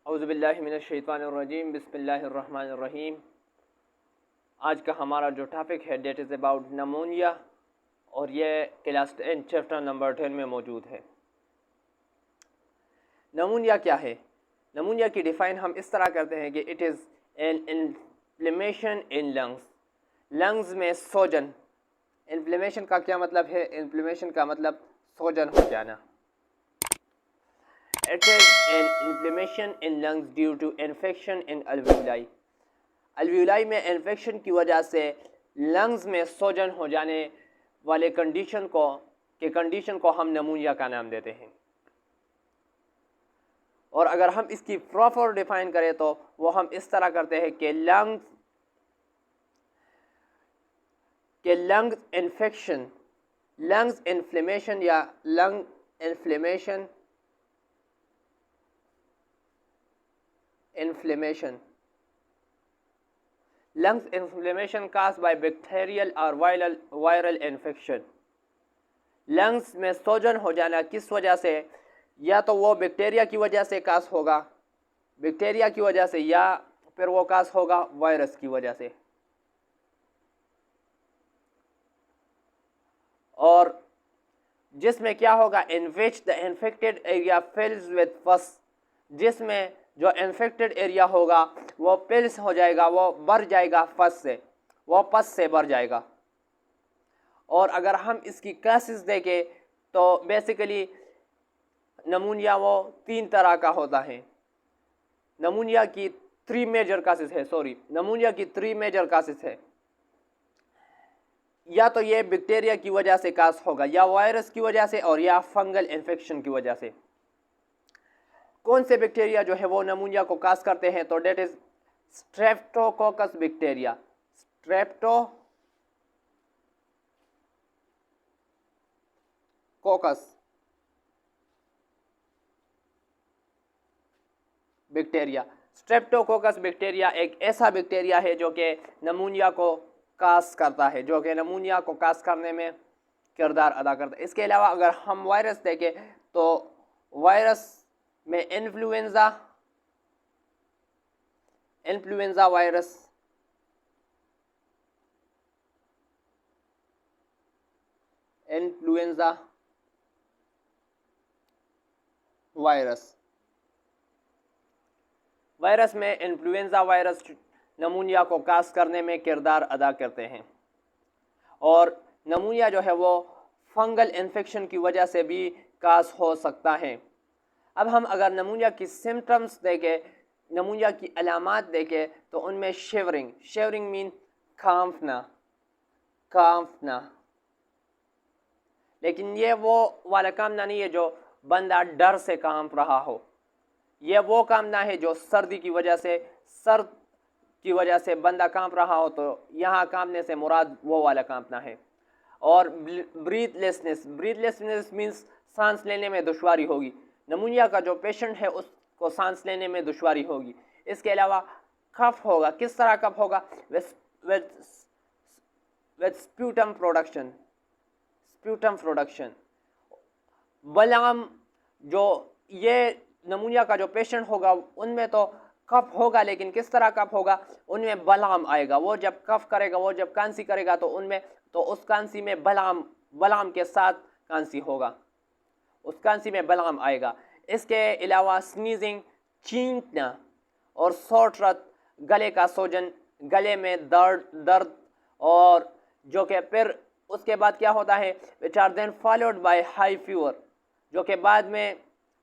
औज़ुबिल्लाहि मिनश्शैतानिर्रजीम बिस्मिल्लाहिर्रहमानिर्रहीम। आज का हमारा जो टॉपिक है डेट इज़ अबाउट नमोनिया और ये क्लास 10 चैप्टर नंबर 10 में मौजूद है। नमोनिया क्या है? नमोनिया की डिफ़ाइन हम इस तरह करते हैं कि it is an inflammation in lungs. Lungs में सोजन। इन्फ्लेमेशन का क्या मतलब है? इन्फ्लेमेशन का मतलब सोजन हो जाना। It is an inflammation in lungs due to infection in alveoli. alveoli में इन्फेक्शन की वजह से लंग्स में सोजन हो जाने वाले कंडीशन को हम नमूनिया का नाम देते हैं। और अगर हम इसकी प्रॉपर डिफाइन करें तो वो हम इस तरह करते हैं कि लंग्स इन्फेक्शन, लंग्स इन्फ्लेमेशन या lung inflammation lungs inflammation caused by bacterial or viral infection। Lungs में सोजन हो जाना किस वजह से? या तो वो बैक्टीरिया की वजह से कास होगा, बैक्टीरिया की वजह से, या फिर वो कास होगा वायरस की वजह से। और जिसमें क्या होगा? In which the infected area fills with pus. जिसमें जो इन्फेक्टेड एरिया होगा वो पिल्स हो जाएगा, वो भर जाएगा पस से, वो पस से भर जाएगा। और अगर हम इसकी केसेस देखें तो बेसिकली नमूनिया वो 3 तरह का होता है। नमूनिया की 3 मेजर केसेस है, नमूनिया की 3 मेजर केसेस है। या तो ये बैक्टीरिया की वजह से कास होगा, या वायरस की वजह से, और या फंगल इन्फेक्शन की वजह से। कौन से बैक्टीरिया जो है वो नमूनिया को कास करते हैं? तो that is streptococcus bacteria. Streptococcus bacteria एक ऐसा बैक्टीरिया है जो कि नमूनिया को कास करता है, जो कि नमूनिया को कास करने में किरदार अदा करता है। इसके अलावा अगर हम वायरस देखें तो वायरस में इन्फ्लुएंजा वायरस में इन्फ्लुएंजा वायरस नमूनिया को कास करने में किरदार अदा करते हैं। और नमूनिया जो है वो फंगल इन्फेक्शन की वजह से भी कास हो सकता है। अब हम अगर नमूनिया की सिम्टम्स देखें, नमूनिया की अलामात देखें तो उनमें शेवरिंग मीन कांपना। लेकिन ये वो वाला कांपना नहीं है जो बंदा डर से कांप रहा हो। ये वो कांपना है जो सर्द की वजह से बंदा कांप रहा हो, तो यहाँ कांपने से मुराद वो वाला कांपना है। और ब्रीथलेसनेस मीन्स सांस लेने में दुश्वारी होगी। नमूनिया का जो पेशेंट है उसको सांस लेने में दुश्वारी होगी। इसके अलावा कफ होगा। किस तरह कफ होगा? With sputum production. बलगम, जो ये नमूनिया का जो पेशेंट होगा उनमें तो कफ होगा, लेकिन किस तरह कफ होगा? उनमें बलगम आएगा। वो जब कफ करेगा, वो जब कांसी करेगा तो उस कांसी में बलगम के साथ कांसी होगा, उस कांसी में बलगम आएगा। इसके अलावा स्नीजिंग, छींकना, और शॉर्ट थ्रोट, गले का सोजन, गले में दर्द, और जो कि फिर उसके बाद क्या होता है? Which are then followed by high fever, जो कि बाद में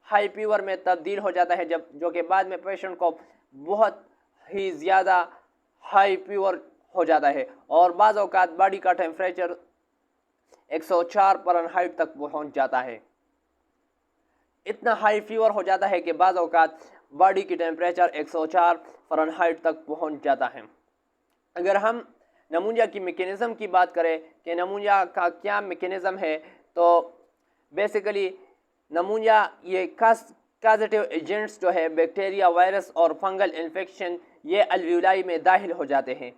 हाई फीवर में तब्दील हो जाता है, जो कि बाद में पेशेंट को बहुत ही ज़्यादा हाई फीवर हो जाता है। और बाज़ औक़ात बॉडी का टेम्परेचर 104 फ़ारेनहाइट तक पहुंच जाता है। इतना हाई फीवर हो जाता है कि बाज़ औक़ात बॉडी की टेम्परेचर 104 फ़ारेनहाइट तक पहुंच जाता है। अगर हम नमूनिया की मैकेनिज़्म की बात करें कि नमूनिया का क्या मैकेनिज़्म है, तो बेसिकली नमूनिया ये काजेटिव एजेंट्स जो है बैक्टीरिया, वायरस और फंगल इन्फेक्शन, ये अल्वेओलाई में दाखिल हो जाते हैं।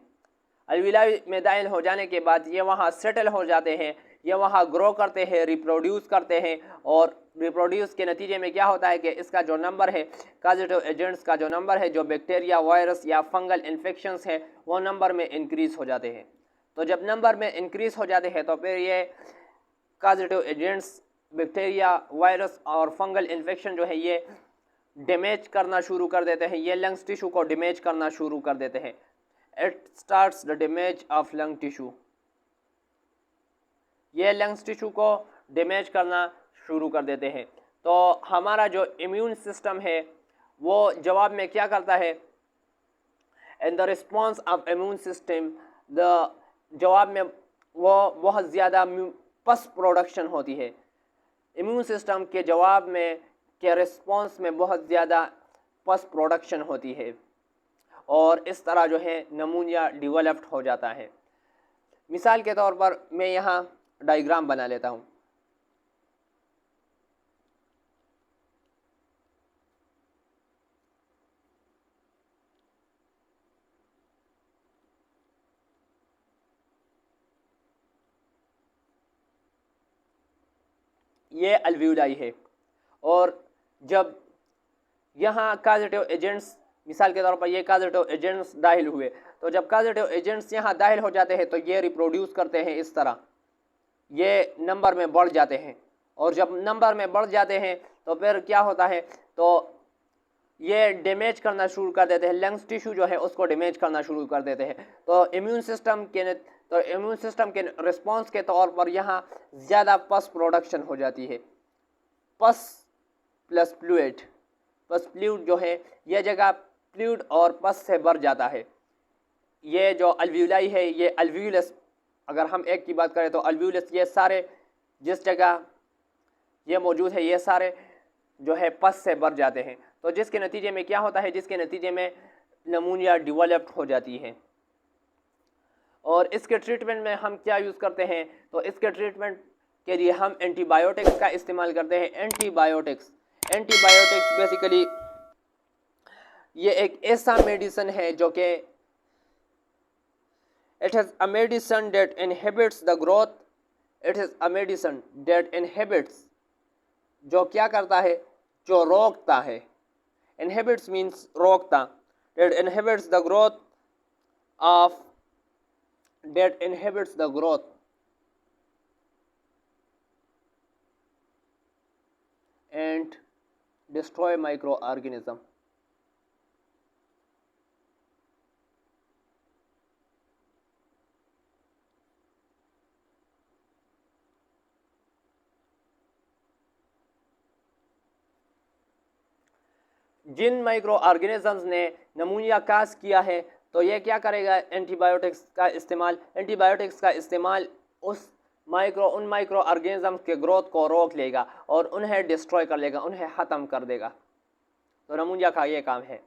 अल्वेओलाई में दाखिल हो जाने के बाद ये वहाँ सेटल हो जाते हैं। ये वहाँ ग्रो करते हैं, रिप्रोड्यूस करते हैं, और रिप्रोड्यूस के नतीजे में क्या होता है कि इसका जो नंबर है, काजेटिव एजेंट्स का जो नंबर है, जो बैक्टीरिया, वायरस या फंगल इन्फेक्शंस है, वो नंबर में इंक्रीज़ हो जाते हैं। तो जब नंबर में इंक्रीज़ हो जाते हैं तो फिर ये काजेटिव एजेंट्स, बैक्टीरिया, वायरस और फंगल इन्फेक्शन जो है ये डैमेज करना शुरू कर देते हैं, ये लंग्स टिश्यू को डैमेज करना शुरू कर देते हैं। It starts the damage of lung tissue, ये लंग्स टिश्यू को डैमेज करना शुरू कर देते हैं। तो हमारा जो इम्यून सिस्टम है वो जवाब में क्या करता है, in the response of immune system, the जवाब में वो बहुत ज़्यादा पस प्रोडक्शन होती है। इम्यून सिस्टम के जवाब में के रिस्पॉन्स में बहुत ज़्यादा पस प्रोडक्शन होती है, और इस तरह जो है नमूनिया डेवलप्ड हो जाता है। मिसाल के तौर पर मैं यहाँ डायग्राम बना लेता हूँ। ये अल्वियोलाई है, और जब यहाँ काजेटिव एजेंट्स, मिसाल के तौर पर ये काजेटिव एजेंट्स दाखिल हुए, तो जब काजेटिव एजेंट्स यहाँ दाखिल हो जाते हैं तो ये रिप्रोड्यूस करते हैं, इस तरह ये नंबर में बढ़ जाते हैं, और जब नंबर में बढ़ जाते हैं तो फिर क्या होता है, तो ये डैमेज करना शुरू कर देते हैं, लंग्स टिश्यू जो है उसको डैमेज करना शुरू कर देते हैं। तो इम्यून सिस्टम के रिस्पॉन्स के तौर पर यहाँ ज़्यादा पस प्रोडक्शन हो जाती है। पस प्लस फ्लूइड, पस फ्लूइड जो है यह जगह फ्लूइड और पस से भर जाता है। ये जो अल्वियोलाई है, ये अल्वियोलस, अगर हम एक की बात करें तो अल्वियोलस, ये सारे जिस जगह ये मौजूद है ये सारे जो है पस से भर जाते हैं। तो जिसके नतीजे में क्या होता है, जिसके नतीजे में नमूनिया डेवलप्ड हो जाती है। और इसके ट्रीटमेंट में हम क्या यूज़ करते हैं, तो इसके ट्रीटमेंट के लिए हम एंटीबायोटिक्स का इस्तेमाल करते हैं। एंटीबायोटिक्स बेसिकली ये एक ऐसा मेडिसिन है जो कि it is a medicine that inhibits the growth, it is a medicine that inhibits, जो क्या करता है, जो रोकता है। इनहिबिट्स मीन्स रोकता, that inhibits the growth of, that inhibits the growth and destroy microorganism. जिन माइक्रो ऑर्गेनिजम्स ने नमूनिया काज किया है तो ये क्या करेगा, एंटीबायोटिक्स का इस्तेमाल उन माइक्रो ऑर्गेनिजम्स के ग्रोथ को रोक लेगा और उन्हें डिस्ट्रॉय कर लेगा, उन्हें ख़त्म कर देगा। तो नमूनिया का ये काम है।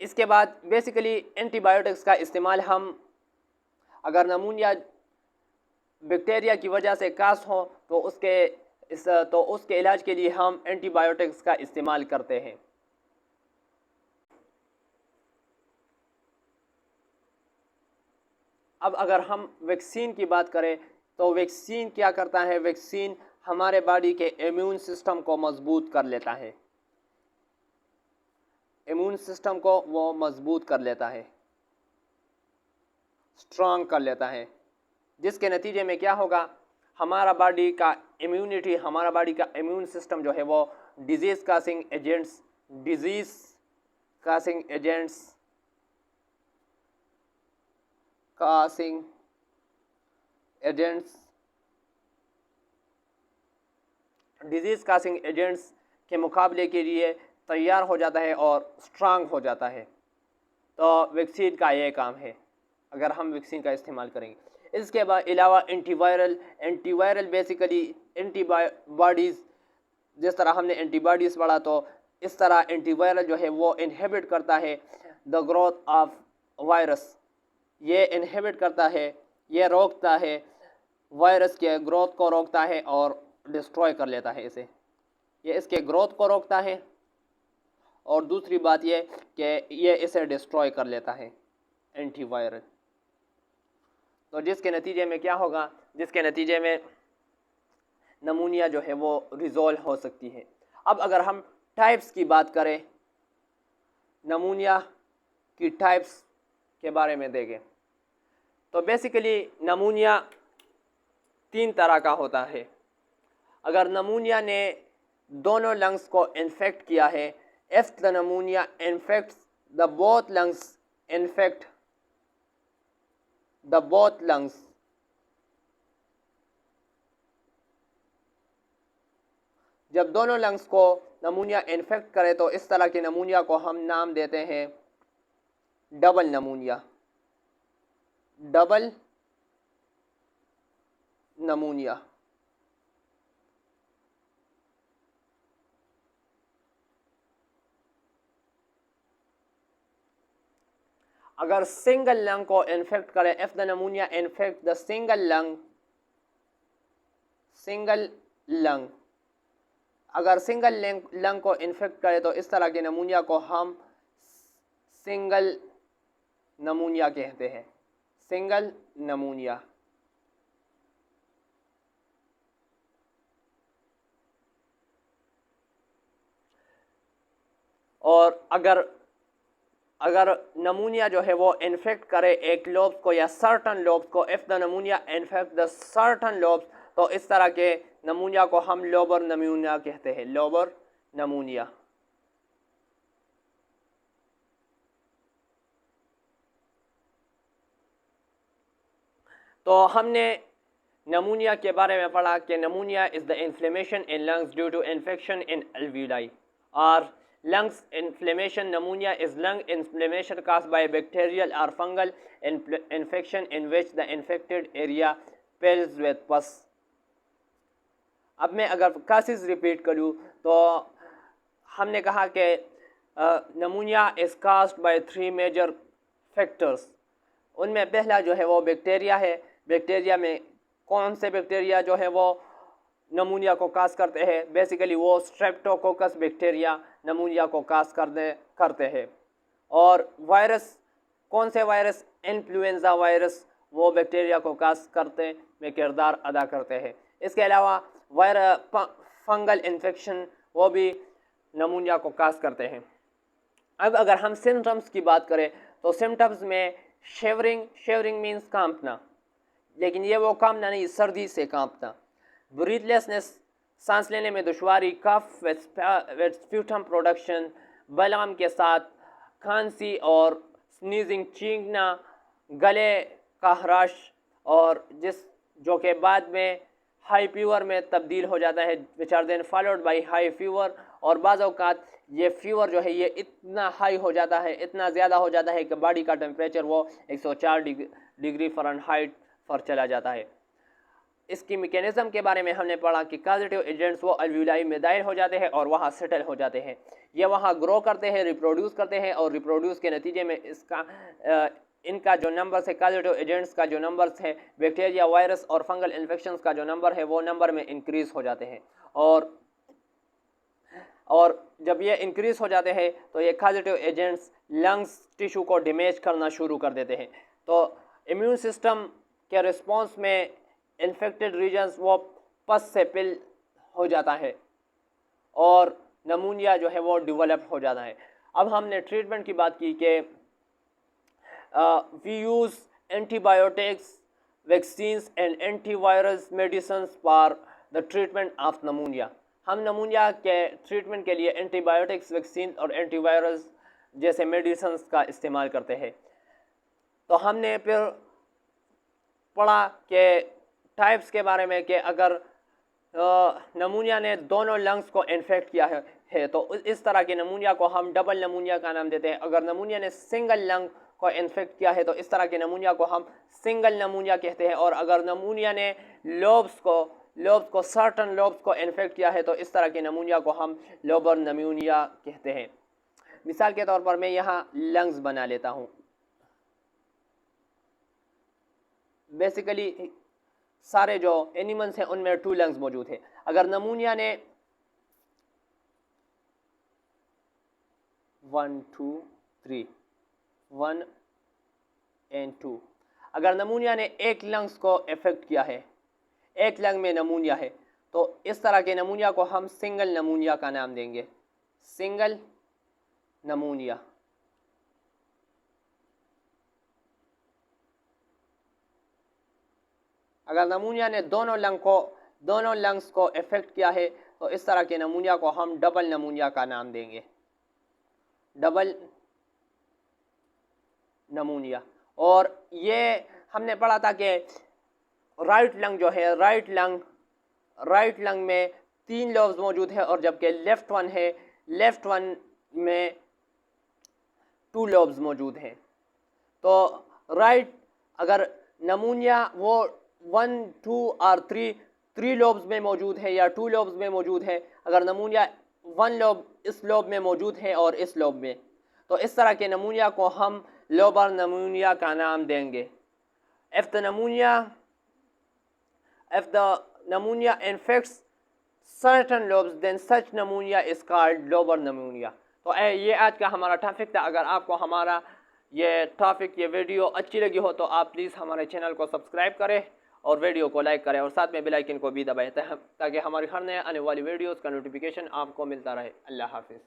इसके बाद बेसिकली एंटीबायोटिक्स का इस्तेमाल हम, अगर नमूनिया बैक्टीरिया की वजह से काज हो तो उसके इलाज के लिए हम एंटीबायोटिक्स का इस्तेमाल करते हैं। अब अगर हम वैक्सीन की बात करें तो वैक्सीन क्या करता है, वैक्सीन हमारे बॉडी के इम्यून सिस्टम को मजबूत कर लेता है, इम्यून सिस्टम को वो मजबूत कर लेता है, स्ट्रांग कर लेता है, जिसके नतीजे में क्या होगा, हमारा बॉडी का इम्यून सिस्टम जो है वो डिजीज़ कासिंग एजेंट्स के मुकाबले के लिए तैयार हो जाता है और स्ट्रांग हो जाता है। तो वैक्सीन का ये काम है अगर हम वैक्सीन का इस्तेमाल करेंगे। इसके बाद अलावा एंटीवायरल बेसिकली एंटीबॉडीज़, जिस तरह हमने एंटीबॉडीज़ पढ़ा तो इस तरह एंटीवायरल जो है वो इनहिबिट करता है द ग्रोथ ऑफ वायरस, ये इनहिबिट करता है, ये रोकता है, वायरस के ग्रोथ को रोकता है और डिस्ट्रॉय कर लेता है इसे, ये इसके ग्रोथ को रोकता है और दूसरी बात ये कि ये इसे डिस्ट्रॉय कर लेता है एंटीवायरल। तो जिसके नतीजे में क्या होगा, जिसके नतीजे में नमूनिया जो है वो रिजॉल्व हो सकती है। अब अगर हम टाइप्स की बात करें, नमूनिया की टाइप्स के बारे में देखें, तो बेसिकली नमूनिया 3 तरह का होता है। अगर नमूनिया ने दोनों लंग्स को इन्फेक्ट किया है, if the नमूनिया infects the both lungs, infect the both lungs, जब दोनों लंग्स को नमूनिया इन्फेक्ट करे तो इस तरह के नमूनिया को हम नाम देते हैं डबल नमूनिया, डबल नमूनिया। अगर सिंगल लंग को इन्फेक्ट करे, if the नमूनिया infect the single lung, single lung, अगर सिंगल लंग को इन्फेक्ट करे तो इस तरह के नमूनिया को हम सिंगल नमूनिया कहते हैं, सिंगल नमूनिया। और अगर नमूनिया जो है वो इन्फेक्ट करे एक लोब्स को या सर्टन लोब्स को, if the नमूनिया infect the certain lobes, तो इस तरह के नमूनिया को हम लोबर नमूनिया कहते हैं, लोबर नमूनिया। तो हमने नमूनिया के बारे में पढ़ा कि pneumonia is the inflammation in lungs due to infection in alveoli, और lungs inflammation, pneumonia is lung inflammation caused by bacterial or fungal infection in which the infected area fills with pus। अब मैं अगर कासेस repeat करूँ तो हमने कहा कि pneumonia is caused by 3 major factors. उनमें पहला जो है वो बैक्टीरिया है। बैक्टीरिया में कौन से बैक्टीरिया जो है वो नमूनिया को काज करते हैं? बेसिकली वो स्ट्रेप्टोकोकस बैक्टीरिया नमूनिया को काज करते हैं। और वायरस, कौन से वायरस? इन्फ्लुएंजा वायरस, वो बैक्टीरिया को काज करते में किरदार अदा करते हैं। इसके अलावा फंगल इन्फेक्शन, वो भी नमूनिया को काज करते हैं। अब अगर हम सिम्टम्स की बात करें तो सिम्टम्स में शेवरिंग मीन्स कांपना, लेकिन ये वो कांपना नहीं, सर्दी से कांपना। ब्रीथलेसनेस, सांस लेने में दुश्वारी। कफ विद स्प्यूटम प्रोडक्शन, बलगम के साथ खांसी और स्नीजिंग, चीखना। गले का ख़राश, और जो कि बाद में हाई फीवर में तब्दील हो जाता है, which are then followed by high fever. और बाज़ औक़ात ये फीवर जो है ये इतना हाई हो जाता है, इतना ज़्यादा हो जाता है कि बॉडी का टेम्परेचर वो 104 डिग्री फ़ारेनहाइट पर चला जाता है। इसकी मैकेनिज़्म के बारे में हमने पढ़ा कि कॉजेटिव एजेंट्स वो अल्वेओलाई में दायर हो जाते हैं और वहाँ सेटल हो जाते हैं। ये वहाँ ग्रो करते हैं, रिप्रोड्यूस करते हैं, और रिप्रोड्यूस के नतीजे में इनका जो नंबर है, कॉजेटिव एजेंट्स का जो नंबर है, बैक्टीरिया, वायरस और फंगल इन्फेक्शन का जो नंबर है, वो नंबर में इंक्रीज़ हो जाते हैं। और जब ये इंक्रीज़ हो जाते हैं तो ये कॉजेटिव एजेंट्स लंग्स टिश्यू को डैमेज करना शुरू कर देते हैं। तो इम्यून सिस्टम के रिस्पॉन्स में इन्फेक्टेड रीजन्स वो पस से फिल हो जाता है और नमूनिया जो है वो डेवलप हो जाता है। अब हमने ट्रीटमेंट की बात की कि we use antibiotics, vaccines and antivirus medicine for the treatment of pneumonia. हम नमूनिया के ट्रीटमेंट के लिए एंटीबायोटिक्स, वैक्सीन और एंटीवायरस जैसे मेडिसिन का इस्तेमाल करते हैं। तो हमने फिर पढ़ा कि टाइप्स के बारे में कि अगर नमूनिया ने दोनों लंग्स को इन्फेक्ट किया है तो इस तरह के नमूनिया को हम डबल नमूनिया का नाम देते हैं। अगर नमूनिया ने सिंगल लंग को इन्फेक्ट किया है तो इस तरह के नमूनिया को हम सिंगल नमूनिया कहते हैं। और अगर नमूनिया ने लोब्स को सर्टन लोब्स को इन्फेक्ट किया है तो इस तरह के नमूनिया को हम लोबर नमूनिया कहते हैं। मिसाल के तौर पर मैं यहाँ लंग्स बना लेता हूँ। बेसिकली सारे जो एनिमल्स हैं उनमें 2 लंग्स मौजूद है। अगर नमूनिया ने 1 2 3 1 and 2, अगर नमूनिया ने एक लंग्स को इफ़ेक्ट किया है, एक लंग में नमूनिया है, तो इस तरह के नमूनिया को हम सिंगल नमूनिया का नाम देंगे, सिंगल नमूनिया। अगर नमूनिया ने दोनों लंग्स को इफ़ेक्ट किया है तो इस तरह के नमूनिया को हम डबल नमूनिया का नाम देंगे, डबल नमूनिया। और ये हमने पढ़ा था कि राइट लंग जो है, राइट लंग में 3 लोब्स मौजूद है, और जबकि लेफ्ट वन में 2 लोब्स मौजूद हैं। तो राइट अगर नमूनिया वो 1, 2 और 3 लोब्स में मौजूद है या 2 लोब्स में मौजूद है, अगर नमूनिया 1 लोब इस लोब में मौजूद है और इस लोब में, तो इस तरह के नमूनिया को हम लोबर नमूनिया का नाम देंगे। If the pneumonia infects certain lobes, then such pneumonia is called lobar pneumonia। तो ये आज का हमारा टॉपिक था। अगर आपको हमारा ये वीडियो अच्छी लगी हो तो आप प्लीज़ हमारे चैनल को सब्सक्राइब करें और वीडियो को लाइक करें और साथ में बेल आइकन को भी दबाएं ताकि हमारी हर नए आने वाली वीडियोस का नोटिफिकेशन आपको मिलता रहे। अल्लाह हाफिज़।